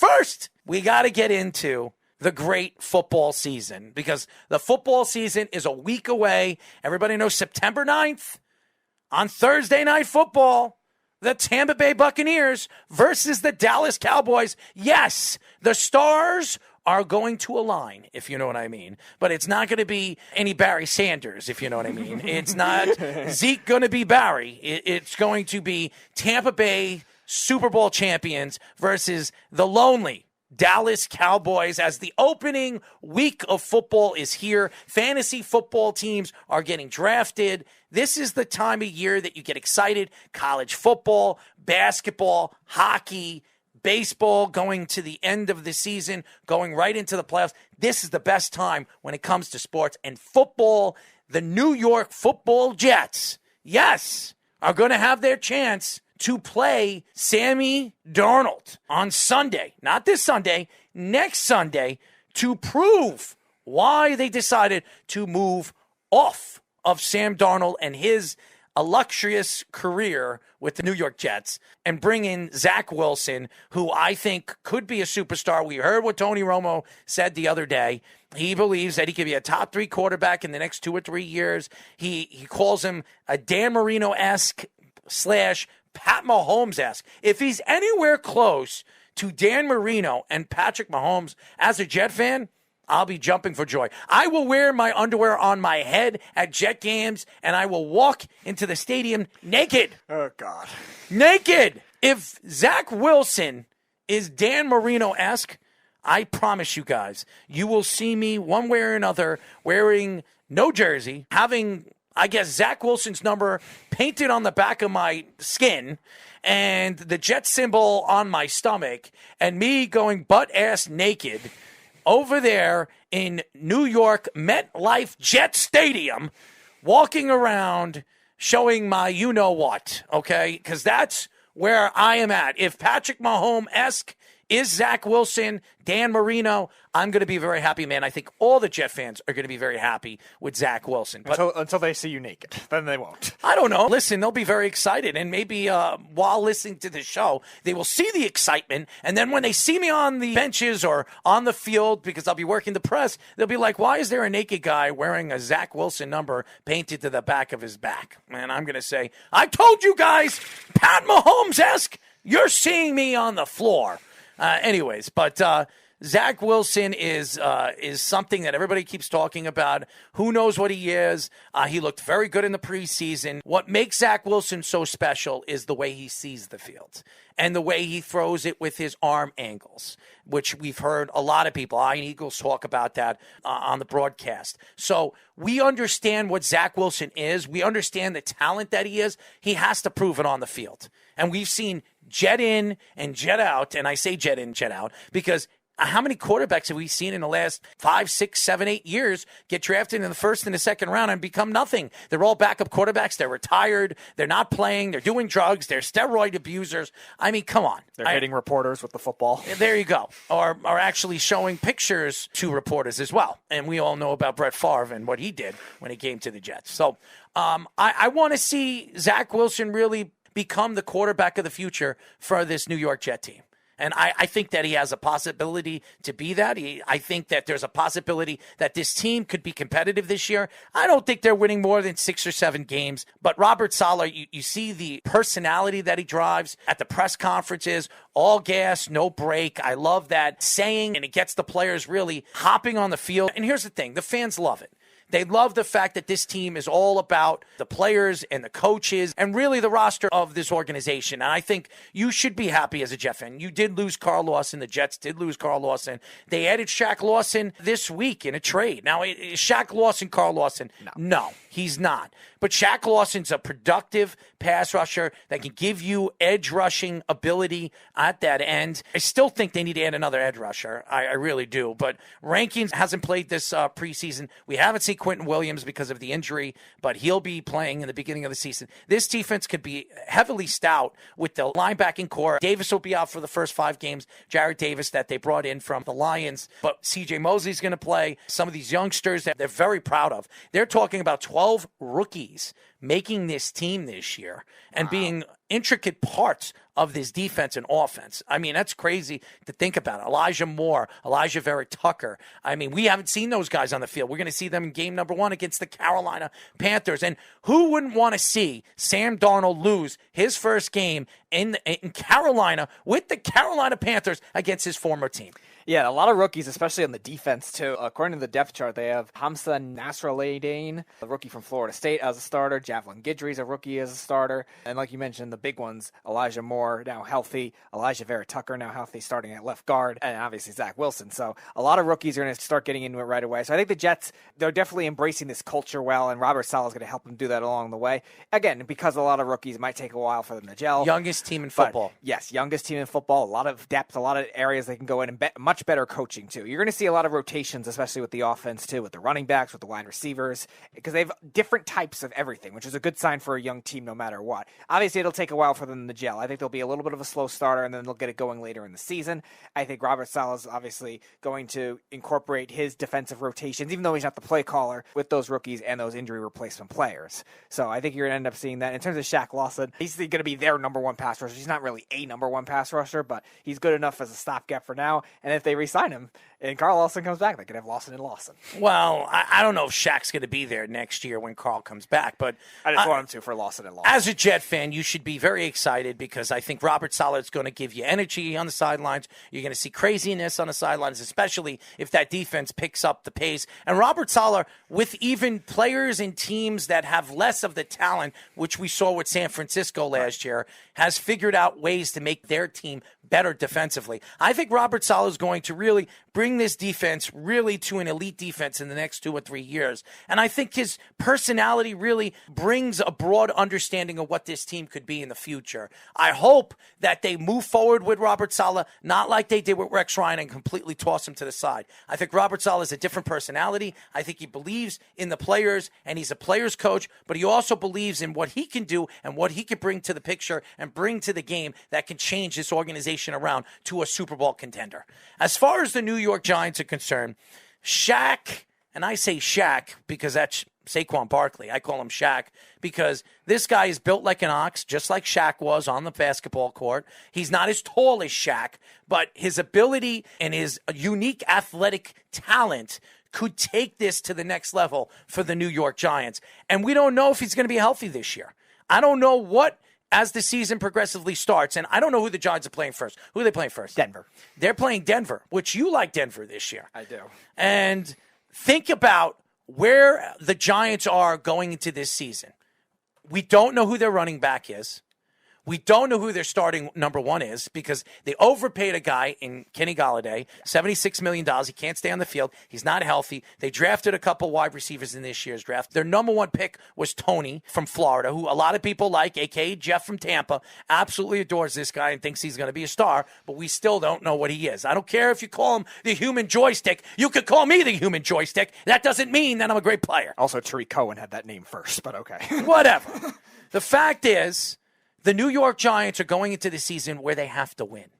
first, we got to get into the great football season because the football season is a week away. Everybody knows September 9th on Thursday Night Football, the Tampa Bay Buccaneers versus the Dallas Cowboys. Yes, the stars are going to align, if you know what I mean. But it's not going to be any Barry Sanders, if you know what I mean. It's not Zeke going to be Barry. It's going to be Tampa Bay Super Bowl champions versus the lonely Dallas Cowboys as the opening week of football is here. Fantasy football teams are getting drafted. This is the time of year that you get excited. College football, basketball, hockey, baseball going to the end of the season, going right into the playoffs. This is the best time when it comes to sports. And football, the New York Football Jets, yes, are going to have their chance to play Sammy Darnold on Sunday. Not this Sunday, next Sunday, to prove why they decided to move off of Sam Darnold and his illustrious career with the New York Jets and bring in Zach Wilson, who I think could be a superstar. We heard what Tony Romo said the other day. He believes that he could be a top 3 quarterback in the next 2 or 3 years. He calls him a Dan Marino-esque / Pat Mahomes-esque. If he's anywhere close to Dan Marino and Patrick Mahomes as a Jet fan, I'll be jumping for joy. I will wear my underwear on my head at Jet games, and I will walk into the stadium naked. Oh, God. Naked. If Zach Wilson is Dan Marino-esque, I promise you guys, you will see me one way or another wearing no jersey, having, I guess, Zach Wilson's number painted on the back of my skin and the Jet symbol on my stomach, and me going butt-ass naked over there in New York MetLife Jet Stadium, walking around showing my you-know-what, okay? Because that's where I am at. If Patrick Mahomes-esque is Zach Wilson, Dan Marino, I'm going to be very happy, man. I think all the Jet fans are going to be very happy with Zach Wilson. But Until they see you naked. Then they won't. I don't know. Listen, they'll be very excited. And maybe while listening to the show, they will see the excitement. And then when they see me on the benches or on the field, because I'll be working the press, they'll be like, why is there a naked guy wearing a Zach Wilson number painted to the back of his back? And I'm going to say, I told you guys, Pat Mahomes-esque, you're seeing me on the floor. Anyways, but Zach Wilson is something that everybody keeps talking about. Who knows what he is? He looked very good in the preseason. What makes Zach Wilson so special is the way he sees the field and the way he throws it with his arm angles, which we've heard a lot of people, Iron Eagles, talk about that on the broadcast. So we understand what Zach Wilson is. We understand the talent that he is. He has to prove it on the field. And we've seen jet in and jet out, and I say jet in, jet out, because how many quarterbacks have we seen in the last 5, 6, 7, 8 years get drafted in the first and the second round and become nothing? They're all backup quarterbacks. They're retired. They're not playing. They're doing drugs. They're steroid abusers. I mean, come on. They're hitting reporters with the football. There you go. Or are actually showing pictures to reporters as well. And we all know about Brett Favre and what he did when he came to the Jets. So I want to see Zach Wilson really become the quarterback of the future for this New York Jet team. And I think that he has a possibility to be that. I think that there's a possibility that this team could be competitive this year. I don't think they're winning more than 6 or 7 games. But Robert Saleh, you see the personality that he drives at the press conferences, all gas, no break. I love that saying, and it gets the players really hopping on the field. And here's the thing, the fans love it. They love the fact that this team is all about the players and the coaches and really the roster of this organization. And I think you should be happy as a Jet fan. You did lose Carl Lawson. The Jets did lose Carl Lawson. They added Shaq Lawson this week in a trade. Now, is Shaq Lawson Carl Lawson? No, he's not. But Shaq Lawson's a productive pass rusher that can give you edge rushing ability at that end. I still think they need to add another edge rusher. I really do. But Rankins hasn't played this preseason. We haven't seen Quentin Williams because of the injury, but he'll be playing in the beginning of the season. This defense could be heavily stout with the linebacking core. Davis will be out for the first 5 games. Jared Davis that they brought in from the Lions. But C.J. Mosley's going to play. Some of these youngsters that they're very proud of. They're talking about 12 rookies making this team this year and being intricate parts of this defense and offense. I mean, that's crazy to think about. Elijah Moore, Elijah Vera-Tucker. I mean, we haven't seen those guys on the field. We're going to see them in game number 1 against the Carolina Panthers. And who wouldn't want to see Sam Darnold lose his first game in Carolina with the Carolina Panthers against his former team? Yeah, a lot of rookies, especially on the defense, too. According to the depth chart, they have Hamza Nasralladine, a rookie from Florida State, as a starter. Javelin Guidry's a rookie as a starter. And like you mentioned, the big ones, Elijah Moore, now healthy. Elijah Vera-Tucker, now healthy, starting at left guard. And obviously Zach Wilson. So a lot of rookies are going to start getting into it right away. So I think the Jets, they're definitely embracing this culture well, and Robert Saleh is going to help them do that along the way. Again, because a lot of rookies, it might take a while for them to gel. Youngest team in football. But yes, youngest team in football. A lot of depth, a lot of areas they can go in, and much better coaching, too. You're going to see a lot of rotations, especially with the offense, too, with the running backs, with the wide receivers, because they have different types of everything, which is a good sign for a young team no matter what. Obviously, it'll take a while for them to gel. I think they'll be a little bit of a slow starter, and then they'll get it going later in the season. I think Robert Saleh is obviously going to incorporate his defensive rotations, even though he's not the play caller, with those rookies and those injury replacement players. So I think you're going to end up seeing that. In terms of Shaq Lawson, he's going to be their number 1 pass rusher. He's not really a number 1 pass rusher, but he's good enough as a stopgap for now. And if they re-sign him, and Carl Lawson comes back, they could have Lawson and Lawson. Well, I don't know if Shaq's going to be there next year when Carl comes back, but I just want him to for Lawson and Lawson. As a Jet fan, you should be very excited because I think Robert Saleh is going to give you energy on the sidelines. You're going to see craziness on the sidelines, especially if that defense picks up the pace. And Robert Saleh, with even players and teams that have less of the talent, which we saw with San Francisco last year, has figured out ways to make their team better defensively. I think Robert Saleh is going to really bring this defense really to an elite defense in the next 2 or 3 years. And I think his personality really brings a broad understanding of what this team could be in the future. I hope that they move forward with Robert Saleh, not like they did with Rex Ryan and completely toss him to the side. I think Robert Saleh is a different personality. I think he believes in the players, and he's a player's coach, but he also believes in what he can do and what he can bring to the picture and bring to the game that can change this organization around to a Super Bowl contender. As far as the New York Giants are concerned, Shaq, and I say Shaq because that's Saquon Barkley. I call him Shaq because this guy is built like an ox, just like Shaq was on the basketball court. He's not as tall as Shaq, but his ability and his unique athletic talent could take this to the next level for the New York Giants. And we don't know if he's going to be healthy this year. I don't know what as the season progressively starts, and I don't know who the Giants are playing first. Who are they playing first? Denver. They're playing Denver, which you like Denver this year. I do. And think about where the Giants are going into this season. We don't know who their running back is. We don't know who their starting number 1 is because they overpaid a guy in Kenny Golladay, $76 million. He can't stay on the field. He's not healthy. They drafted a couple wide receivers in this year's draft. Their number 1 pick was Tony from Florida, who a lot of people like, a.k.a. Jeff from Tampa, absolutely adores this guy and thinks he's going to be a star, but we still don't know what he is. I don't care if you call him the human joystick. You could call me the human joystick. That doesn't mean that I'm a great player. Also, Tariq Cohen had that name first, but okay. Whatever. The fact is, the New York Giants are going into the season where they have to win.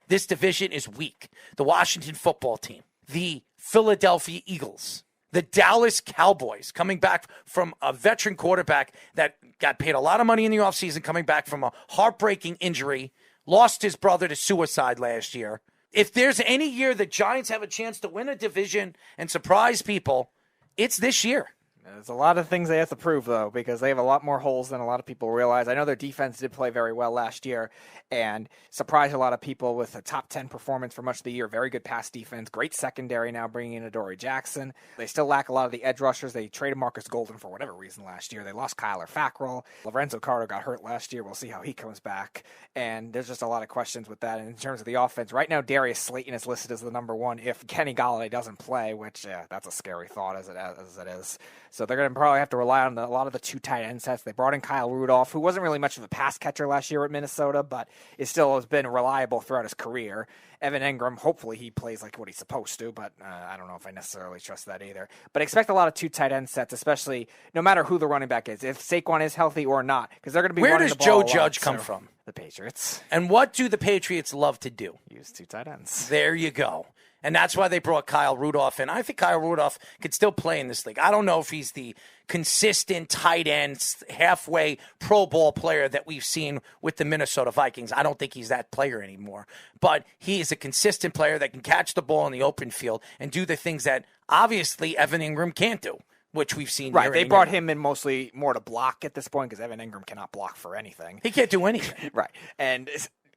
This division is weak. The Washington football team, the Philadelphia Eagles, the Dallas Cowboys, coming back from a veteran quarterback that got paid a lot of money in the offseason, coming back from a heartbreaking injury, lost his brother to suicide last year. If there's any year the Giants have a chance to win a division and surprise people, it's this year. There's a lot of things they have to prove, though, because they have a lot more holes than a lot of people realize. I know their defense did play very well last year and surprised a lot of people with a top 10 performance for much of the year. Very good pass defense, great secondary now bringing in Adoree Jackson. They still lack a lot of the edge rushers. They traded Marcus Golden for whatever reason last year. They lost Kyler Fackrell. Lorenzo Carter got hurt last year. We'll see how he comes back. And there's just a lot of questions with that. And in terms of the offense, right now Darius Slayton is listed as the number 1 if Kenny Golladay doesn't play, which, that's a scary thought as it is. So they're going to probably have to rely on a lot of the 2 tight end sets. They brought in Kyle Rudolph, who wasn't really much of a pass catcher last year at Minnesota, but it still has been reliable throughout his career. Evan Engram, hopefully he plays like what he's supposed to, but I don't know if I necessarily trust that either. But expect a lot of 2 tight end sets, especially no matter who the running back is, if Saquon is healthy or not, because they're going to be running the ball. Where does Joe Judge come from? The Patriots. And what do the Patriots love to do? Use 2 tight ends. There you go. And that's why they brought Kyle Rudolph in. I think Kyle Rudolph could still play in this league. I don't know if he's the consistent tight end, halfway Pro Bowl player that we've seen with the Minnesota Vikings. I don't think he's that player anymore. But he is a consistent player that can catch the ball in the open field and do the things that obviously Evan Ingram can't do, which we've seen. Right, they brought him in mostly more to block at this point because Evan Ingram cannot block for anything. He can't do anything. Right, and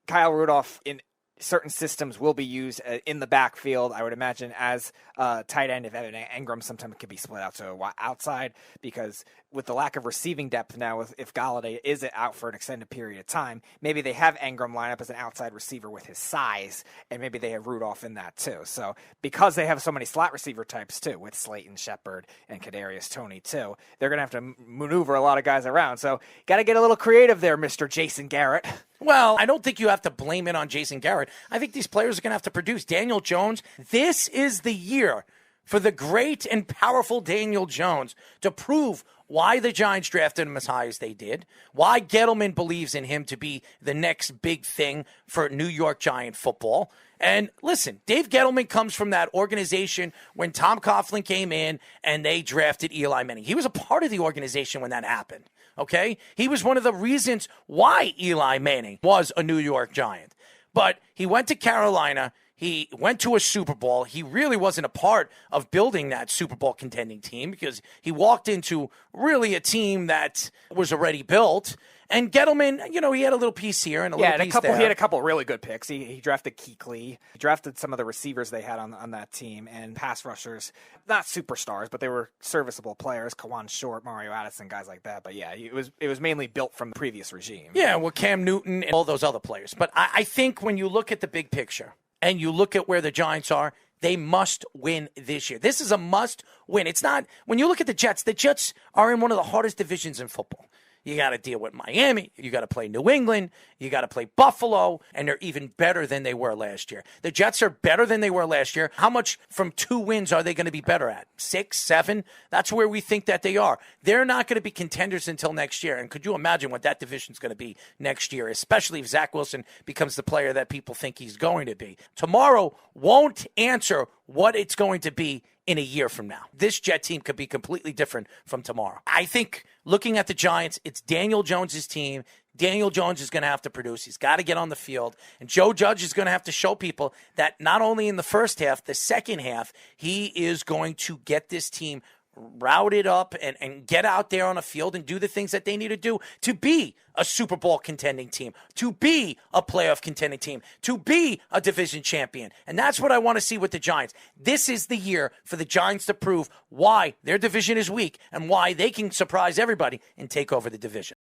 Kyle Rudolph in certain systems will be used in the backfield, I would imagine, as tight end if Evan Ingram sometimes can be split out to outside, because with the lack of receiving depth now, if Galladay is out for an extended period of time, maybe they have Ingram line up as an outside receiver with his size, and maybe they have Rudolph in that too. So because they have so many slot receiver types too, with Slayton, Shepard, and Kadarius Toney too, they're going to have to maneuver a lot of guys around. So got to get a little creative there, Mr. Jason Garrett. Well, I don't think you have to blame it on Jason Garrett. I think these players are going to have to produce. Daniel Jones, this is the year for the great and powerful Daniel Jones to prove why the Giants drafted him as high as they did, why Gettleman believes in him to be the next big thing for New York Giant football. And listen, Dave Gettleman comes from that organization when Tom Coughlin came in and they drafted Eli Manning. He was a part of the organization when that happened, okay? He was one of the reasons why Eli Manning was a New York Giant. But he went to Carolina. He went to a Super Bowl. He really wasn't a part of building that Super Bowl contending team because he walked into really a team that was already built. And Gettleman, he had a little piece here and a little piece there. He had a couple really good picks. He drafted Kuechly. He drafted some of the receivers they had on that team and pass rushers. Not superstars, but they were serviceable players. Kawan Short, Mario Addison, guys like that. But yeah, it was mainly built from the previous regime. Yeah, well, Cam Newton and all those other players. But I think when you look at the big picture and you look at where the Giants are, they must win this year. This is a must win. It's not, when you look at the Jets are in one of the hardest divisions in football. You got to deal with Miami. You got to play New England. You got to play Buffalo. And they're even better than they were last year. The Jets are better than they were last year. How much from 2 wins are they going to be better at? 6, 7? That's where we think that they are. They're not going to be contenders until next year. And could you imagine what that division is going to be next year, especially if Zach Wilson becomes the player that people think he's going to be? Tomorrow won't answer what it's going to be in a year from now. This Jet team could be completely different from tomorrow. I think looking at the Giants, it's Daniel Jones' team. Daniel Jones is going to have to produce. He's got to get on the field. And Joe Judge is going to have to show people that not only in the first half, the second half, he is going to get this team routed up and get out there on a field and do the things that they need to do to be a Super Bowl contending team, to be a playoff contending team, to be a division champion. And that's what I want to see with the Giants. This is the year for the Giants to prove why their division is weak and why they can surprise everybody and take over the division.